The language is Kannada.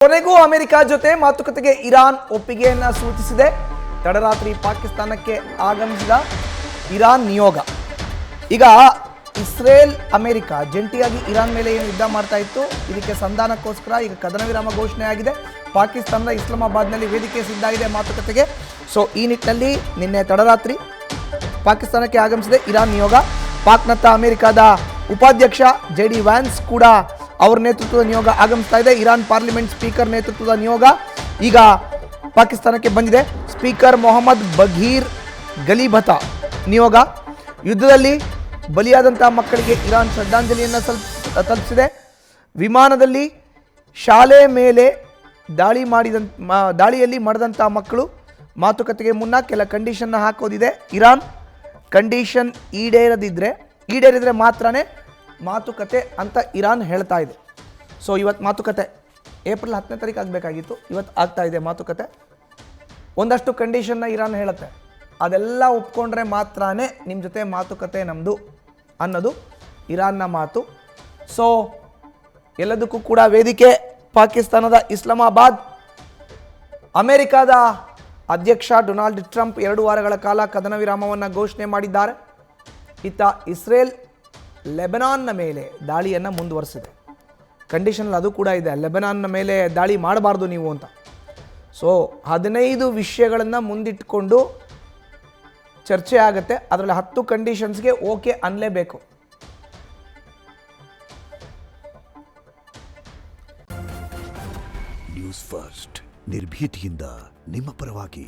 ಕೊನೆಗೂ ಅಮೆರಿಕ ಜೊತೆ ಮಾತುಕತೆಗೆ ಇರಾನ್ ಒಪ್ಪಿಗೆಯನ್ನ ಸೂಚಿಸಿದೆ. ತಡರಾತ್ರಿ ಪಾಕಿಸ್ತಾನಕ್ಕೆ ಆಗಮಿಸಿದ ಇರಾನ್ ನಿಯೋಗ. ಈಗ ಇಸ್ರೇಲ್ ಅಮೆರಿಕ ಜಂಟಿಯಾಗಿ ಇರಾನ್ ಮೇಲೆ ಏನು ಯುದ್ಧ ಮಾಡ್ತಾ ಇತ್ತು, ಇದಕ್ಕೆ ಸಂಧಾನಕ್ಕೋಸ್ಕರ ಈಗ ಕದನ ವಿರಾಮ ಘೋಷಣೆ ಆಗಿದೆ. ಪಾಕಿಸ್ತಾನದ ಇಸ್ಲಾಮಾಬಾದ್ನಲ್ಲಿ ವೇದಿಕೆ ಸಿದ್ಧಾಗಿದೆ ಮಾತುಕತೆಗೆ. ಸೊ ಈ ನಿಟ್ಟಿನಲ್ಲಿ ನಿನ್ನೆ ತಡರಾತ್ರಿ ಪಾಕಿಸ್ತಾನಕ್ಕೆ ಆಗಮಿಸಿದೆ ಇರಾನ್ ನಿಯೋಗ. ಪಾಕ್ನತ್ತ ಅಮೆರಿಕದ ಉಪಾಧ್ಯಕ್ಷ JD ವ್ಯಾನ್ಸ್ ಕೂಡ ಅವರ ನೇತೃತ್ವದ ನಿಯೋಗ ಆಗಮಿಸ್ತಾ ಇದೆ. ಇರಾನ್ ಪಾರ್ಲಿಮೆಂಟ್ ಸ್ಪೀಕರ್ ನೇತೃತ್ವದ ನಿಯೋಗ ಈಗ ಪಾಕಿಸ್ತಾನಕ್ಕೆ ಬಂದಿದೆ. ಸ್ಪೀಕರ್ ಮೊಹಮ್ಮದ್ ಬಘೀರ್ ಗಲಿಭತ ನಿಯೋಗ. ಯುದ್ಧದಲ್ಲಿ ಬಲಿಯಾದಂಥ ಮಕ್ಕಳಿಗೆ ಇರಾನ್ ಶ್ರದ್ಧಾಂಜಲಿಯನ್ನು ತಲುಪಿಸಿದೆ. ವಿಮಾನದಲ್ಲಿ ಶಾಲೆ ಮೇಲೆ ದಾಳಿಯಲ್ಲಿ ಮಡಿದಂಥ ಮಕ್ಕಳು ಮಾತುಕತೆಗೆ ಮುನ್ನ ಕೆಲ ಕಂಡೀಷನ್ನ ಹಾಕೋದಿದೆ ಇರಾನ್. ಕಂಡೀಷನ್ ಈಡೇರಿದ್ರೆ ಮಾತ್ರನೇ ಮಾತುಕತೆ ಅಂತ ಇರಾನ್ ಹೇಳ್ತಾ ಇದೆ. ಸೊ ಇವತ್ತು ಮಾತುಕತೆ ಏಪ್ರಿಲ್ 10ನೇ ತಾರೀಕು ಆಗಬೇಕಾಗಿತ್ತು, ಇವತ್ತು ಆಗ್ತಾ ಇದೆ ಮಾತುಕತೆ. ಒಂದಷ್ಟು ಕಂಡೀಷನ್ನ ಇರಾನ್ ಹೇಳುತ್ತೆ, ಅದೆಲ್ಲ ಒಪ್ಕೊಂಡ್ರೆ ಮಾತ್ರನೇ ನಿಮ್ಮ ಜೊತೆ ಮಾತುಕತೆ ನಮ್ಮದು ಅನ್ನೋದು ಇರಾನ್ನ ಮಾತು. ಸೊ ಎಲ್ಲದಕ್ಕೂ ಕೂಡ ವೇದಿಕೆ ಪಾಕಿಸ್ತಾನದ ಇಸ್ಲಾಮಾಬಾದ್. ಅಮೆರಿಕದ ಅಧ್ಯಕ್ಷ ಡೊನಾಲ್ಡ್ ಟ್ರಂಪ್ 2 ವಾರಗಳ ಕಾಲ ಕದನ ವಿರಾಮವನ್ನು ಘೋಷಣೆ ಮಾಡಿದ್ದಾರೆ. ಇತ್ತ ಇಸ್ರೇಲ್ ಲೆಬನಾನ್ನ ಮೇಲೆ ದಾಳಿಯನ್ನು ಮುಂದುವರಿಸಿದೆ. ಕಂಡೀಷನಲ್ಲಿ ಅದು ಕೂಡ ಇದೆ, ಲೆಬನಾನ್ನ ಮೇಲೆ ದಾಳಿ ಮಾಡಬಾರ್ದು ನೀವು ಅಂತ. ಸೊ 15 ವಿಷಯಗಳನ್ನು ಮುಂದಿಟ್ಟುಕೊಂಡು ಚರ್ಚೆ ಆಗುತ್ತೆ. ಅದರಲ್ಲಿ 10 ಕಂಡೀಷನ್ಸ್ಗೆ ಓಕೆ ಅನ್ನಲೇಬೇಕು. ನ್ಯೂಸ್ ಫಸ್ಟ್ ನಿರ್ಭೀತಿಯಿಂದ ನಿಮ್ಮ ಪರವಾಗಿ.